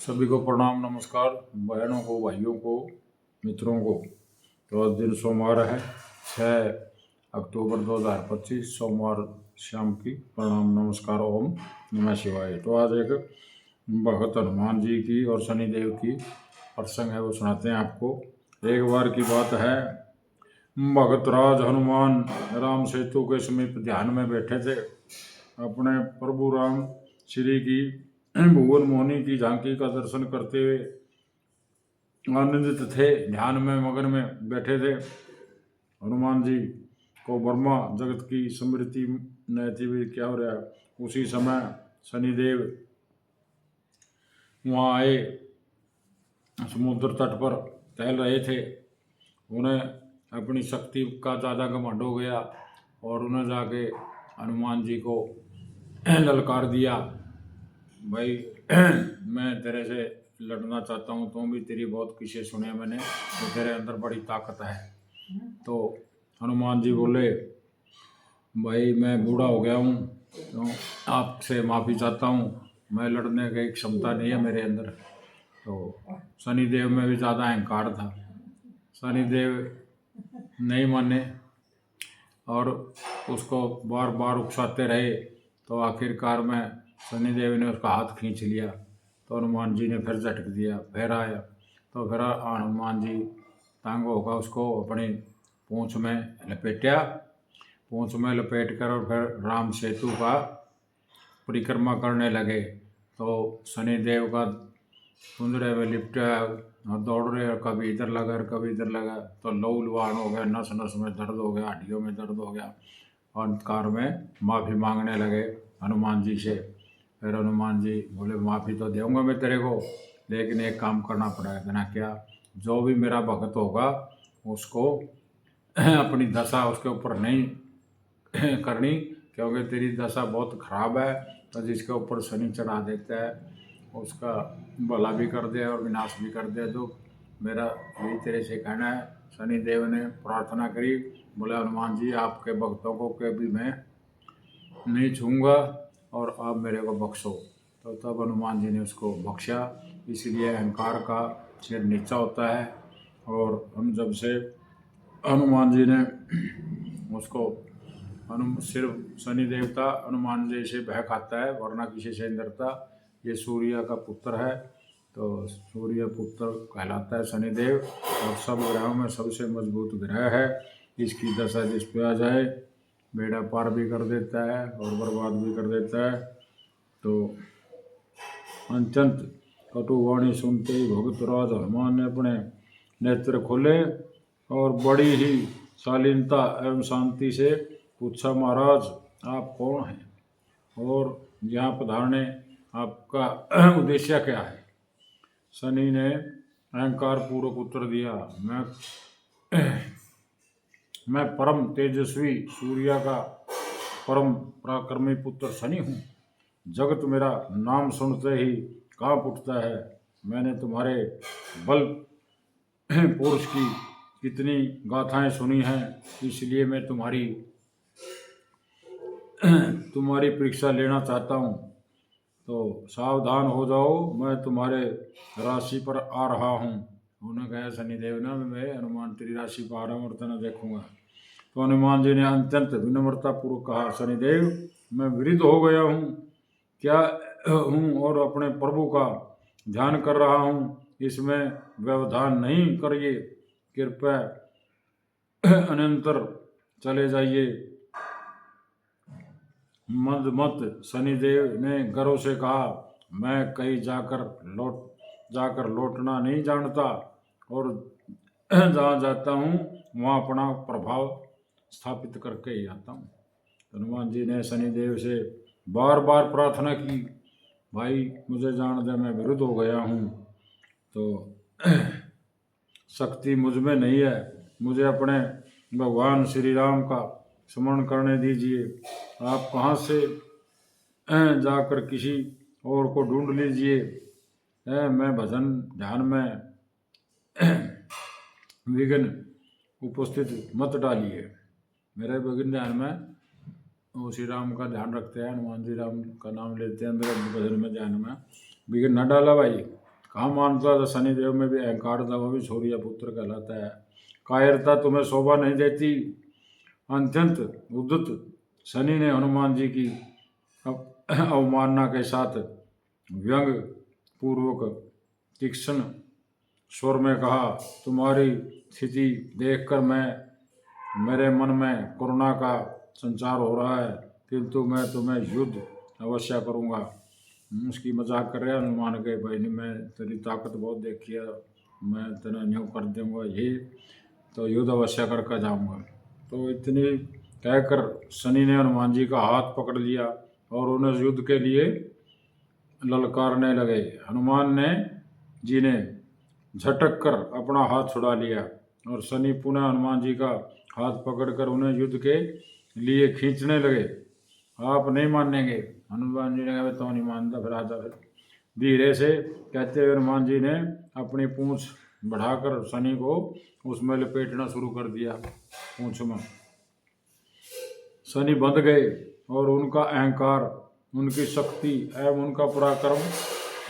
सभी को प्रणाम नमस्कार, बहनों को, भाइयों को, मित्रों को। तो आज दिन सोमवार है, 6 अक्टूबर 2025, सोमवार शाम की। प्रणाम नमस्कार, ओम नमः शिवाय। तो आज एक भगत हनुमान जी की और शनिदेव की प्रसंग है, वो सुनाते हैं आपको। एक बार की बात है, भगत राज हनुमान राम सेतु के समीप ध्यान में बैठे थे। अपने प्रभु राम श्री की भुवन मोहिनी की झांकी का दर्शन करते हुए आनंदित थे, ध्यान में मगन में बैठे थे। हनुमान जी को ब्रह्मा जगत की स्मृति नहती हुई क्या हो रहा है। उसी समय शनिदेव वहाँ आए, समुद्र तट पर टहल रहे थे। उन्हें अपनी शक्ति का ज़्यादा घमंड हो गया और उन्हें जाके हनुमान जी को ललकार दिया, भाई मैं तेरे से लड़ना चाहता हूँ, तुम भी, तेरी बहुत किस्से सुने मैंने, तो तेरे अंदर बड़ी ताकत है। तो हनुमान जी बोले, भाई मैं बूढ़ा हो गया हूँ, तो आपसे माफ़ी चाहता हूँ, मैं लड़ने की क्षमता नहीं है मेरे अंदर। तो शनिदेव में भी ज़्यादा अहंकार था, शनिदेव नहीं माने और उसको बार बार उकसाते रहे। तो आखिरकार में शनिदेव ने उसका हाथ खींच लिया, तो हनुमान जी ने फिर झटक दिया, फिर आया। तो फिर हनुमान जी तांग होगा उसको अपनी पूँछ में लपेटा, पूँछ में लपेट कर और फिर राम सेतु का परिक्रमा करने लगे। तो शनिदेव का कुंजड़े में लिपटा और दौड़ रहे, और कभी इधर लगा और कभी इधर लगा, तो लहू लुहान हो गया, नस नस में दर्द हो गया, हड्डियों में दर्द हो गया। और अंतकार में माफ़ी मांगने लगे हनुमान जी से। फिर हनुमान जी बोले, माफ़ी तो दूंगा मैं तेरे को, लेकिन एक काम करना पड़ेगा। कहना क्या? जो भी मेरा भगत होगा उसको अपनी दशा उसके ऊपर नहीं करनी, क्योंकि तेरी दशा बहुत खराब है। तो जिसके ऊपर शनि चढ़ा देता है उसका भला भी कर दे और विनाश भी कर दे। तो मेरा यही तेरे से कहना है। शनिदेव ने प्रार्थना करी, बोले हनुमान जी आपके भक्तों को कभी मैं नहीं छूँगा और आप मेरे को बख्शो। तो तब हनुमान जी ने उसको बख्शा। इसलिए अहंकार का सिर नीचा होता है, और हम जब से हनुमान जी ने उसको सिर्फ शनि देवता हनुमान जी से भय खाता है, वरना किसी से नहीं डरता। ये सूर्य का पुत्र है, तो सूर्य पुत्र कहलाता है शनिदेव, और सब ग्रहों में सबसे मजबूत ग्रह है। इसकी दशा जिस पे आ जाए बेड़ा पार भी कर देता है और बर्बाद भी कर देता है। तो अत्यंत कटुवाणी सुनते ही भगत राज हनुमान ने अपने नेत्र खोले और बड़ी ही शालीनता एवं शांति से पूछा, महाराज आप कौन हैं और यहाँ पधारने आपका उद्देश्य क्या है? शनि ने अहंकार पूर्वक उत्तर दिया, मैं परम तेजस्वी सूर्य का परम पराक्रमी पुत्र शनि हूँ। जगत मेरा नाम सुनते ही कांप उठता है। मैंने तुम्हारे बल पुरुष की कितनी गाथाएं सुनी हैं, इसलिए मैं तुम्हारी परीक्षा लेना चाहता हूँ। तो सावधान हो जाओ, मैं तुम्हारे राशि पर आ रहा हूँ। उन्होंने कहा शनिदेव ने, मैं हनुमान तेरी राशि पर आ रहा हूँ और तेना देखूंगा। तो हनुमान जी ने अत्यंत विनम्रता पूर्वक कहा, शनिदेव मैं वृद्ध हो गया हूँ, क्या हूँ और अपने प्रभु का ध्यान कर रहा हूँ, इसमें व्यवधान नहीं करिए, कृपया अनंतर चले जाइए। मत शनिदेव ने गर्व से कहा, मैं कहीं जाकर लौटना नहीं जानता, और जहाँ जाता हूँ वहाँ अपना प्रभाव स्थापित करके ही आता हूँ। हनुमान जी ने शनिदेव से बार बार प्रार्थना की, भाई मुझे जान दे, मैं विरुद्ध हो गया हूँ, तो शक्ति मुझ में नहीं है, मुझे अपने भगवान श्री राम का स्मरण करने दीजिए। आप कहाँ से जाकर किसी और को ढूंढ लीजिए, मैं भजन ध्यान में विघ्न उपस्थित मत डालिए। मेरे विघ्न ध्यान में वो श्री राम का ध्यान रखते हैं, हनुमान जी राम का नाम लेते हैं, मेरे भजन में ध्यान में विघ्न न डाला भाई। कहाँ मानता था, शनिदेव में भी अहंकार था, वो भी सूर्य पुत्र कहलाता है। कायरता तुम्हें शोभा नहीं देती, अत्यंत उद्धत शनि ने हनुमान जी की अवमानना के साथ व्यंग पूर्वक तीक्ष्ण स्वर में कहा, तुम्हारी स्थिति देखकर मेरे मन में करुणा का संचार हो रहा है, किंतु मैं तुम्हें युद्ध अवश्य करूँगा। उसकी मजाक कर रहे हैं हनुमान के, भाई ने मैं तेरी ताकत बहुत देखी है, मैं तेरा न्यू कर दूँगा, ये तो युद्ध अवश्य करके जाऊँगा। तो इतनी कहकर शनि ने हनुमान जी का हाथ पकड़ लिया और उन्हें युद्ध के लिए ललकारने लगे। हनुमान जी ने झटक कर अपना हाथ छुड़ा लिया और शनि पुनः हनुमान जी का हाथ पकड़कर उन्हें युद्ध के लिए खींचने लगे। आप नहीं मानेंगे, हनुमान जी ने कहा तो नहीं मानता, फिर आजा। फिर धीरे से कहते हुए हनुमान जी ने अपनी पूंछ बढ़ाकर शनि को उसमें लपेटना शुरू कर दिया। पूंछ में शनि बंध गए और उनका अहंकार, उनकी शक्ति एवं उनका पराक्रम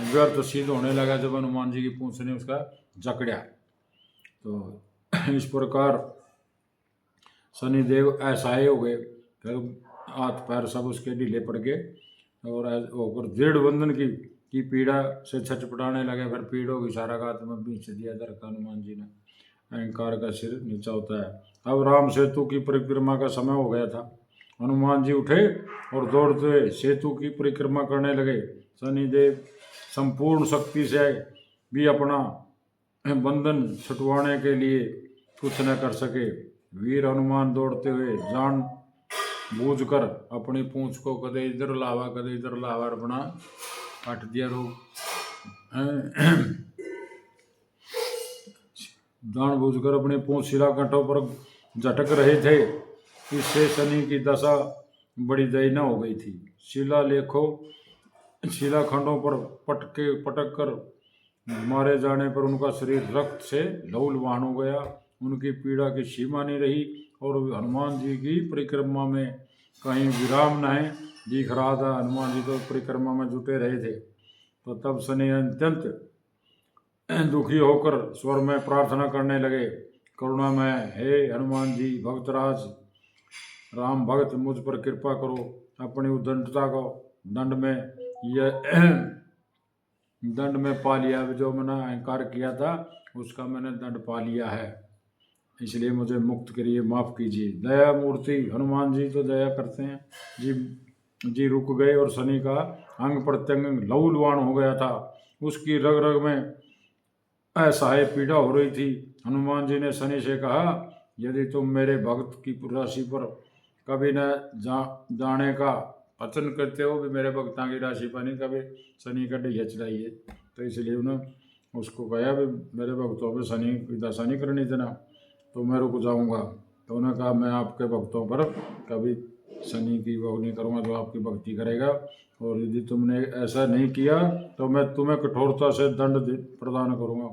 व्यर्थ सिद्ध होने लगा जब हनुमान जी की पूंछ ने उसका जकड़ा। तो इस प्रकार शनिदेव असहाय हो गए, हाथ पैर सब उसके ढीले पड़ गए और होकर दृढ़ बंधन की पीड़ा से छटपटाने लगे। फिर पीड़ों की सारा हाथ में बीच दिया दरका हनुमान जी ने। अहंकार का सिर नीचा होता है। अब राम सेतु की परिक्रमा का समय हो गया था। हनुमान जी उठे और दौड़ते हुए सेतु की परिक्रमा करने लगे। शनिदेव संपूर्ण शक्ति से भी अपना बंधन छुटवाने के लिए कुछ न कर सके। वीर हनुमान दौड़ते हुए जान बूझकर अपनी पूंछ को कदे इधर लावा कदे इधर लावा अपना काट दिया। रो जान बूझकर अपनी पूंछ शिला कंठों पर झटक रहे थे। इससे शनि की दशा बड़ी दयनीय हो गई थी। शिलाखंडों पर पटक कर मारे जाने पर उनका शरीर रक्त से लहूलुहान हो गया। उनकी पीड़ा की सीमा नहीं रही और हनुमान जी की परिक्रमा में कहीं विराम नहीं दिख रहा था। हनुमान जी तो परिक्रमा में जुटे रहे थे। तो तब शनि अत्यंत दुखी होकर स्वर में प्रार्थना करने लगे, करुणा में हे हनुमान जी भक्तराज राम भक्त, मुझ पर कृपा करो। अपनी उद्दंडता को दंड में पा लिया। जो मैंने अहंकार किया था उसका मैंने दंड पा लिया है, इसलिए मुझे मुक्त करिए, माफ़ कीजिए। दया मूर्ति हनुमान जी तो दया करते हैं। जी रुक गए और शनि का अंग प्रत्यंग लहूलुहान हो गया था। उसकी रग रग में असहाय पीड़ा हो रही थी। हनुमान जी ने शनि से कहा, यदि तुम मेरे भक्त की राशि पर कभी न जाने का वचन करते हो भी मेरे भक्तां की राशि पर नहीं कभी शनि का ढैया चढ़ाइए। तो इसलिए उन्होंने उसको कहा भी मेरे भक्तों पर शनि की दशा नहीं करनी देना, तो मैं रुक जाऊँगा। तो उन्होंने कहा मैं आपके भक्तों पर कभी शनि की वो नहीं करूँगा जो आपकी भक्ति करेगा, और यदि तुमने ऐसा नहीं किया तो मैं तुम्हें कठोरता से दंड प्रदान करूँगा।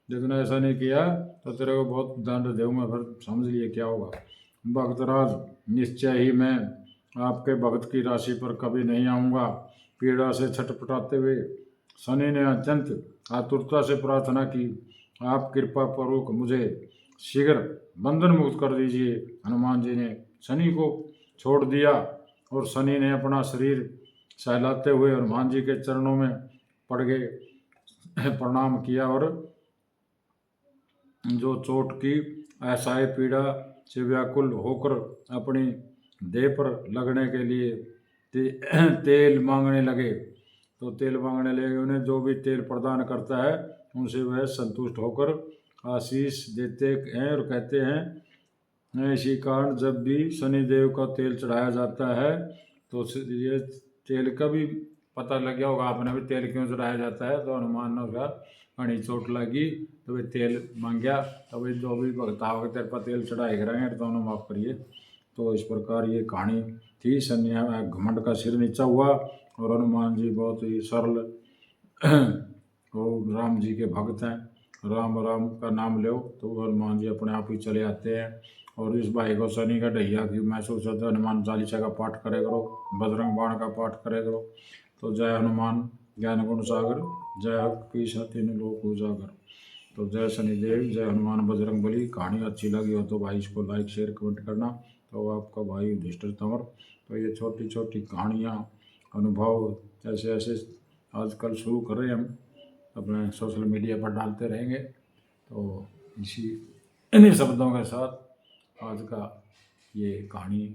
जितने ऐसा नहीं किया तो तेरे को बहुत दंड दूंगा, फिर समझ लिए क्या होगा। भक्तराज निश्चय ही मैं आपके भक्त की राशि पर कभी नहीं आऊँगा। पीड़ा से छटपटाते हुए शनि ने अत्यंत आतुरता से प्रार्थना की, आप कृपा पूर्वक मुझे शीघ्र बंधन मुक्त कर दीजिए। हनुमान जी ने शनि को छोड़ दिया और शनि ने अपना शरीर सहलाते हुए हनुमान जी के चरणों में पड़ गए, प्रणाम किया और जो चोट की असहाय पीड़ा से व्याकुल होकर अपनी देह पर लगने के लिए तेल मांगने लगे। तो तेल मांगने लगे, उन्हें जो भी तेल प्रदान करता है उनसे वह संतुष्ट होकर आशीष देते हैं और कहते हैं, इसी कारण जब भी शनिदेव का तेल चढ़ाया जाता है तो ये तेल का भी पता लग गया होगा आपने भी तेल क्यों चढ़ाया जाता है। तो हनुमान ने उसका कड़ी चोट लगी तो वे तेल मांग गया, तो वे जो भी भक्त आओगे तेरे पर तेल चढ़ाए करेंगे तो उन्हें माफ़ करिए। तो इस प्रकार ये कहानी थी। शनि घमंड का सिर नीचा हुआ और हनुमान जी बहुत ही सरल और राम जी के भक्त हैं। राम राम का नाम लो तो हनुमान जी अपने आप ही चले आते हैं। और इस भाई को शनि का ढैया की महसूस होता है, हनुमान चालीसा का पाठ करे करो, बजरंग बाण का पाठ करे करो। तो जय हनुमान। ज्ञान गुण सागर, जय हक पीस तीन लोक उजागर। तो जय शनिदेव, जय हनुमान बजरंग बली। कहानी अच्छी लगी हो तो भाई इसको लाइक शेयर कमेंट करना। तो आपका भाई युधिष्ठिर तंवर। तो ये छोटी छोटी कहानियाँ, अनुभव ऐसे ऐसे आजकल शुरू कर रहे हैं हम, अपने सोशल मीडिया पर डालते रहेंगे। तो इन्हीं शब्दों के साथ आज का ये कहानी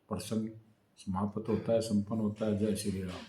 प्रसंग समाप्त होता है, संपन्न होता है। जय श्री राम।